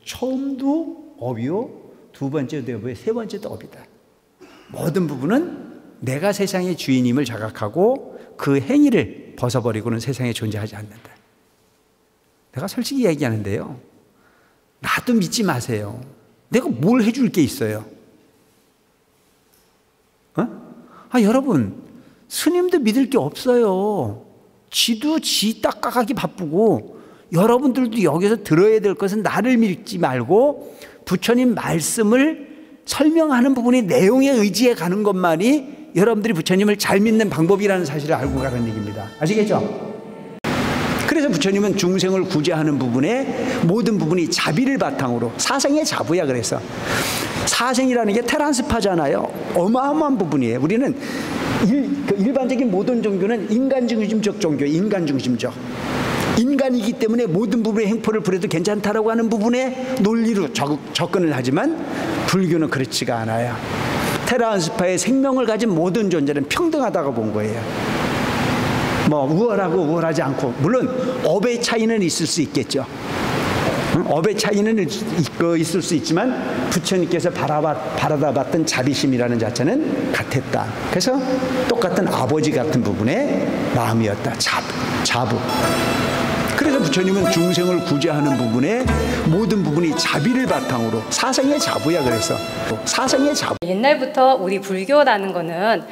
처음도 업이요, 두 번째도 업이요, 세 번째도 업이다. 모든 부분은 내가 세상의 주인임을 자각하고 그 행위를 벗어버리고는 세상에 존재하지 않는다. 내가 솔직히 얘기하는데요, 나도 믿지 마세요. 내가 뭘 해줄 게 있어요? 여러분, 스님도 믿을 게 없어요. 지도 지 닦아가기 바쁘고, 여러분들도 여기서 들어야 될 것은 나를 믿지 말고 부처님 말씀을 설명하는 부분의 내용에 의지해 가는 것만이 여러분들이 부처님을 잘 믿는 방법이라는 사실을 알고 가라는 얘기입니다. 아시겠죠? 그래서 부처님은 중생을 구제하는 부분에 모든 부분이 자비를 바탕으로, 사생의 자부야. 그래서 사생이라는 게 테란스파잖아요. 어마어마한 부분이에요. 우리는 일반적인 모든 종교는 인간 중심적 종교예요. 인간 중심적. 인간이기 때문에 모든 부분의 행포를 부려도 괜찮다라고 하는 부분에 논리로 접근을 하지만 불교는 그렇지가 않아요. 테라안스파의 생명을 가진 모든 존재는 평등하다고 본 거예요. 뭐 우월하고 우월하지 않고, 물론 업의 차이는 있을 수 있겠죠. 업의 차이는 있을 수 있지만 부처님께서 바라다 봤던 자비심이라는 자체는 같았다. 그래서 똑같은 아버지 같은 부분의 마음이었다. 자부. 그래서 부처님은 중생을 구제하는 부분에 모든 부분이 자비를 바탕으로, 사생의 자부야. 그래서 사생의 자부. 옛날부터 우리 불교라는 거는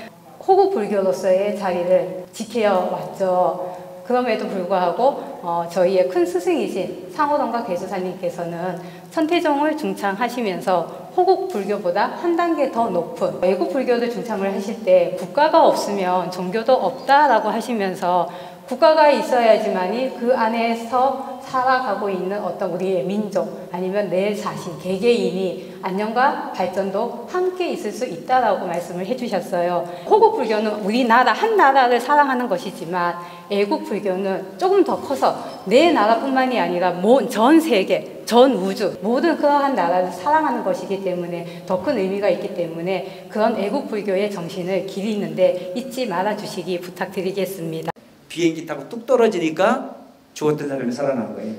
호구 불교로서의 자리를 지켜왔죠. 그럼에도 불구하고 저희의 큰 스승이신 상호동과 괴수사님께서는 천태종을 중창하시면서 호국 불교보다 한 단계 더 높은 애국 불교를 중창을 하실 때 국가가 없으면 종교도 없다라고 하시면서 국가가 있어야지만이 그 안에서 살아가고 있는 어떤 우리의 민족 아니면 내 자신, 개개인이 안녕과 발전도 함께 있을 수 있다라고 말씀을 해주셨어요. 호국 불교는 우리나라 한 나라를 사랑하는 것이지만 애국 불교는 조금 더 커서 내 나라뿐만이 아니라 전 세계, 전 우주 모든 그러한 나라를 사랑하는 것이기 때문에 더 큰 의미가 있기 때문에 그런 애국 불교의 정신을 기리는데 잊지 말아 주시기 부탁드리겠습니다. 비행기 타고 뚝 떨어지니까 죽었던 사람이 살아난 거예요.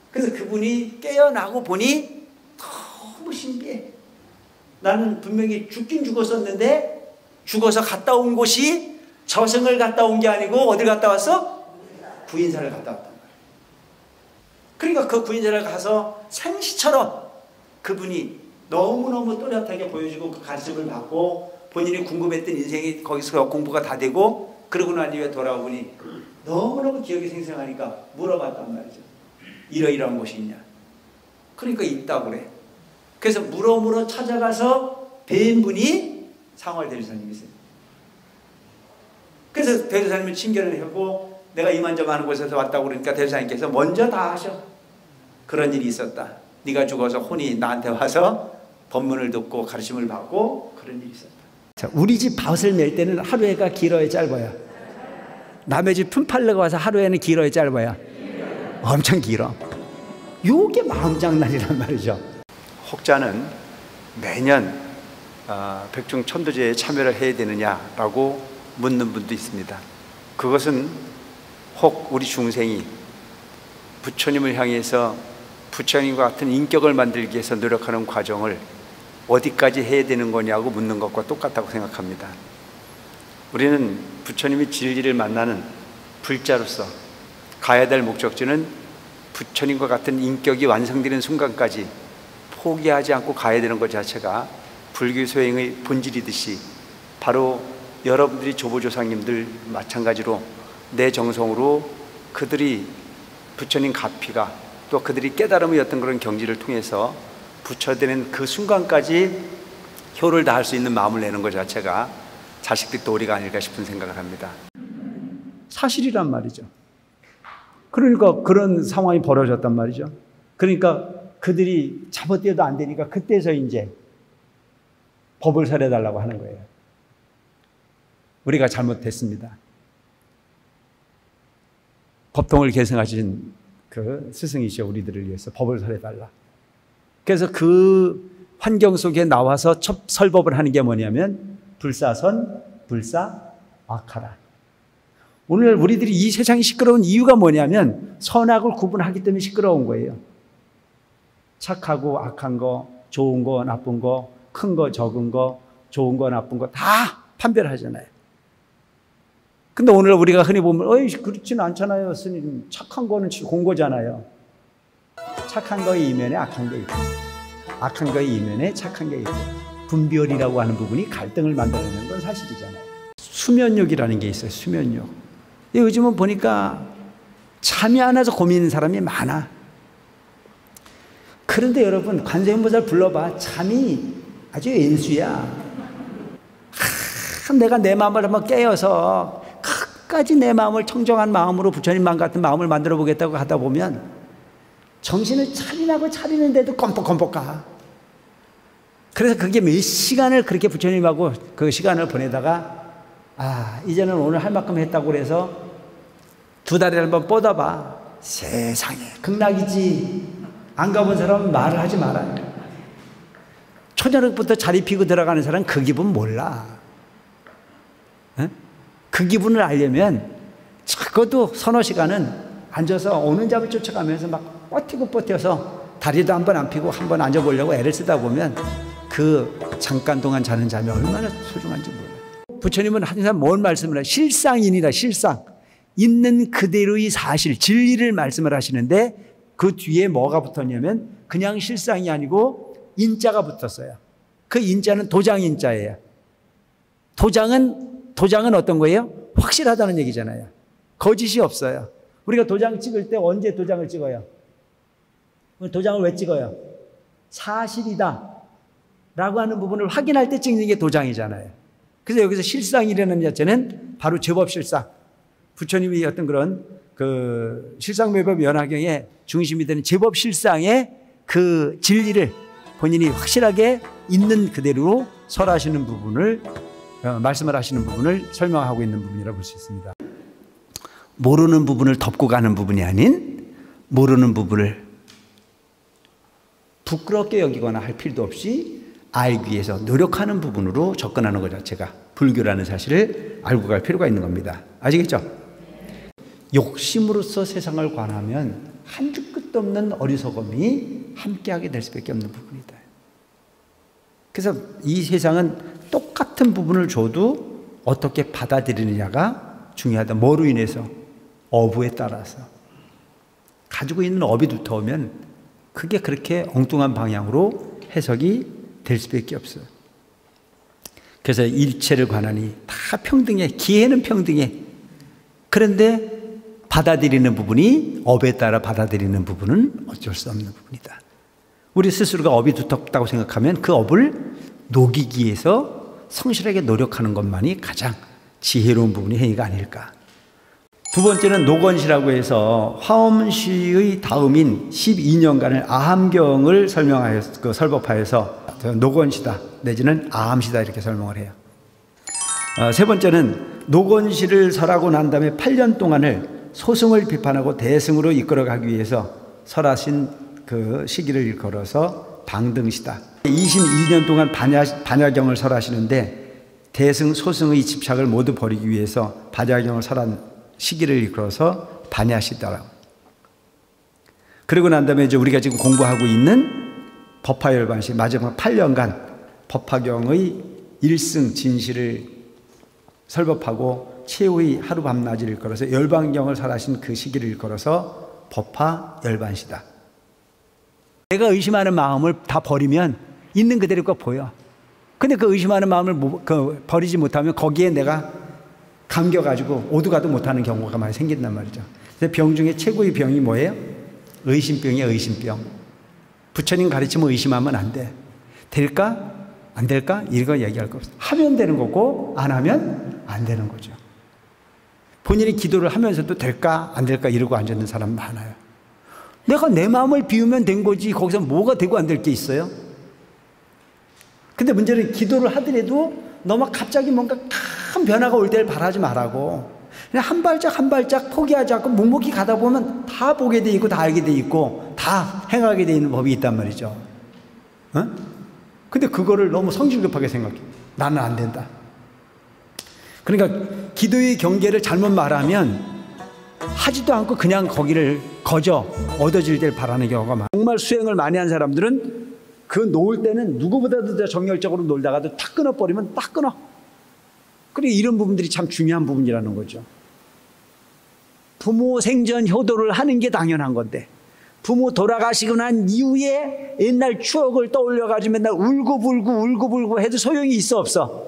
그래서 그분이 깨어나고 보니 너무 신비해. 나는 분명히 죽긴 죽었었는데 죽어서 갔다 온 곳이 저승을 갔다 온 게 아니고 어딜 갔다 왔어? 구인사를 갔다 왔단 말이에요. 그러니까 그 구인사를 가서 생시처럼 그분이 너무너무 또렷하게 보여주고 그 가르침을 받고 본인이 궁금했던 인생이 거기서 공부가 다 되고, 그러고 난 이후에 돌아오니 너무너무 기억이 생생하니까 물어봤단 말이죠. 이러이러한 곳이 있냐. 그러니까 있다고 그래. 그래서 물어 찾아가서 뵌 분이 상월 대주사님이세요. 그래서 대주사님을 친견을 하고 내가 이만저만한 곳에서 왔다고 그러니까 대주사님께서 먼저 다 하셔. 그런 일이 있었다. 네가 죽어서 혼이 나한테 와서 법문을 듣고 가르침을 받고 그런 일이 있었다. 자, 우리 집 밭을 멜 때는 하루에가 길어야 짧아요? 남의 집 품팔려고 와서 하루에는 길어야 짧아요? 엄청 길어. 요게 마음장난이란 말이죠. 혹자는 매년 백중천도제에 참여를 해야 되느냐라고 묻는 분도 있습니다. 그것은 혹 우리 중생이 부처님을 향해서 부처님과 같은 인격을 만들기 위해서 노력하는 과정을 어디까지 해야 되는 거냐고 묻는 것과 똑같다고 생각합니다. 우리는 부처님이 진리를 만나는 불자로서 가야 될 목적지는 부처님과 같은 인격이 완성되는 순간까지 포기하지 않고 가야 되는 것 자체가 불교 소행의 본질이듯이 바로 여러분들이 조보조상님들 마찬가지로 내 정성으로 그들이 부처님 가피가 또 그들이 깨달음의 어떤 그런 경지를 통해서 부처되는 그 순간까지 효를 다할 수 있는 마음을 내는 것 자체가 자식들 도리가 아닐까 싶은 생각을 합니다. 사실이란 말이죠. 그러니까 그런 상황이 벌어졌단 말이죠. 그러니까 그들이 잡아떼어도 안 되니까 그때서 이제 법을 설해달라고 하는 거예요. 우리가 잘못했습니다. 법통을 계승하신 그 스승이시여 우리들을 위해서 법을 설해달라. 그래서 그 환경 속에 나와서 첫 설법을 하는 게 뭐냐면 불사선, 불사악하라. 오늘 우리들이 이 세상이 시끄러운 이유가 뭐냐면 선악을 구분하기 때문에 시끄러운 거예요. 착하고 악한 거, 좋은 거, 나쁜 거, 큰 거, 적은 거, 좋은 거, 나쁜 거 다 판별을 하잖아요. 근데 오늘 우리가 흔히 보면 어이 그렇지는 않잖아요. 스님 착한 거는 공고잖아요. 착한 거의 이면에 악한 게 있고 악한 거의 이면에 착한 게 있고 분별이라고 하는 부분이 갈등을 만들어내는 건 사실이잖아요. 수면욕이라는 게 있어요. 수면욕. 요즘은 보니까 잠이 안 와서 고민하는 사람이 많아. 그런데 여러분 관세음보살 불러봐. 잠이 아주 인수야. 내가 내 마음을 한번 깨어서 끝까지 내 마음을 청정한 마음으로 부처님만 같은 마음을 만들어 보겠다고 하다 보면 정신을 차리는데도 껌뻑껌뻑 가. 그래서 그게 몇 시간을 그렇게 부처님하고 그 시간을 보내다가 이제는 오늘 할 만큼 했다고 그래서 2달에 한번 뻗어봐. 세상에 극락이지. 안 가본 사람은 말을 하지 말아요. 초저녁부터 자리 피고 들어가는 사람은 그 기분 몰라. 에? 그 기분을 알려면 적어도 서너 시간은 앉아서 오는 잠을 쫓아가면서 막 버텨서 다리도 한 번 안 펴고 한 번 앉아보려고 애를 쓰다 보면 그 잠깐 동안 자는 잠이 얼마나 소중한지 몰라요. 부처님은 항상 뭔 말씀을 해요? 실상인이다. 실상. 있는 그대로의 사실, 진리를 말씀을 하시는데 그 뒤에 뭐가 붙었냐면 그냥 실상이 아니고 인자가 붙었어요. 그 인자는 도장인자예요. 도장은 어떤 거예요? 확실하다는 얘기잖아요. 거짓이 없어요. 우리가 도장 찍을 때 언제 도장을 찍어요? 도장을 왜 찍어요? 사실이다 라고 하는 부분을 확인할 때 찍는 게 도장이잖아요. 그래서 여기서 실상이라는 자체는 바로 제법실상. 부처님이 어떤 그런 그 실상매법 연화경의 중심이 되는 제법실상의 그 진리를 본인이 확실하게 있는 그대로 설하시는 부분을 말씀을 하시는 부분을 설명하고 있는 부분이라고 볼 수 있습니다. 모르는 부분을 덮고 가는 부분이 아닌 모르는 부분을 부끄럽게 여기거나 할 필요도 없이 알기 위해서 노력하는 부분으로 접근하는 것 자체가 불교라는 사실을 알고 갈 필요가 있는 겁니다. 아시겠죠? 욕심으로서 세상을 관하면 한주 끝도 없는 어리석음이 함께하게 될 수밖에 없는 부분이다. 그래서 이 세상은 똑같은 부분을 줘도 어떻게 받아들이느냐가 중요하다. 뭐로 인해서? 어부에 따라서. 가지고 있는 업이 두터우면 그게 그렇게 엉뚱한 방향으로 해석이 될 수밖에 없어요. 그래서 일체를 관하니 다 평등해. 기회는 평등해. 그런데 받아들이는 부분이 업에 따라 받아들이는 부분은 어쩔 수 없는 부분이다. 우리 스스로가 업이 두텁다고 생각하면 그 업을 녹이기 위해서 성실하게 노력하는 것만이 가장 지혜로운 부분이 행위가 아닐까. 두 번째는 노건시라고 해서 화엄시의 다음인 12년간을 아함경을 설법하여서 노건시다 내지는 아함시다 이렇게 설명을 해요. 세 번째는 노건시를 설하고 난 다음에 8년 동안을 소승을 비판하고 대승으로 이끌어가기 위해서 설하신 그 시기를 일컬어서 방등시다. 22년 동안 반야경을 설하시는데 대승, 소승의 집착을 모두 버리기 위해서 반야경을 설한 시기를 일컬어서 반야시다라고. 그리고 난 다음에 이제 우리가 지금 공부하고 있는 법화열반시 마지막 8년간 법화경의 일승 진실을 설법하고 최후의 하루 밤낮을 일컬어서 열반경을 설하신 그 시기를 일컬어서 법화열반시다. 내가 의심하는 마음을 다 버리면 있는 그대로가 보여. 근데 그 의심하는 마음을 버리지 못하면 거기에 내가 감겨가지고 오두가도 못하는 경우가 많이 생긴단 말이죠. 그래서 병 중에 최고의 병이 뭐예요? 의심병이야. 의심병. 부처님 가르치면 의심하면 안 돼. 될까? 안 될까? 이거 얘기할 거 없어. 하면 되는 거고 안 하면 안 되는 거죠. 본인이 기도를 하면서도 될까 안 될까 이러고 앉아있는 사람 많아요. 내가 내 마음을 비우면 된 거지 거기서 뭐가 되고 안 될 게 있어요? 근데 문제는 기도를 하더라도 너무 갑자기 뭔가 큰 변화가 올 때를 바라지 말라고. 그냥 한 발짝 한 발짝 포기하지 않고 묵묵히 가다 보면 다 보게 돼 있고 다 알게 돼 있고 다 행하게 돼 있는 법이 있단 말이죠. 근데 그거를 너무 성질급하게 생각해. 나는 안 된다. 그러니까 기도의 경계를 잘못 말하면 하지도 않고 그냥 거기를 거저 얻어질 때를 바라는 경우가 많아요. 정말 수행을 많이 한 사람들은 그 놓을 때는 누구보다도 더 정열적으로 놀다가도 딱 끊어버리면 딱 끊어. 그리고 이런 부분들이 참 중요한 부분이라는 거죠. 부모 생전 효도를 하는 게 당연한 건데 부모 돌아가시고 난 이후에 옛날 추억을 떠올려가지고 맨날 울고불고 해도 소용이 있어 없어?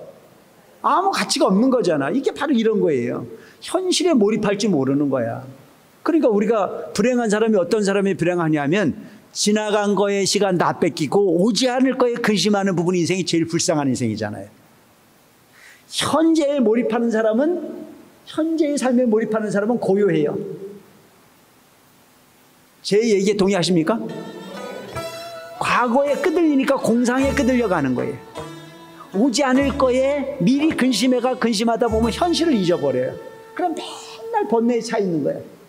아무 가치가 없는 거잖아. 이게 바로 이런 거예요. 현실에 몰입할 줄 모르는 거야. 그러니까 우리가 불행한 사람이 어떤 사람이 불행하냐면 지나간 거에 시간 다 뺏기고 오지 않을 거에 근심하는 부분이 인생이 제일 불쌍한 인생이잖아요. 현재에 몰입하는 사람은 현재의 삶에 몰입하는 사람은 고요해요. 제 얘기에 동의하십니까? 과거에 끄들리니까 공상에 끄들려가는 거예요. 오지 않을 거에 미리 근심하다 보면 현실을 잊어버려요. 그럼 맨날 번뇌에 차 있는 거예요.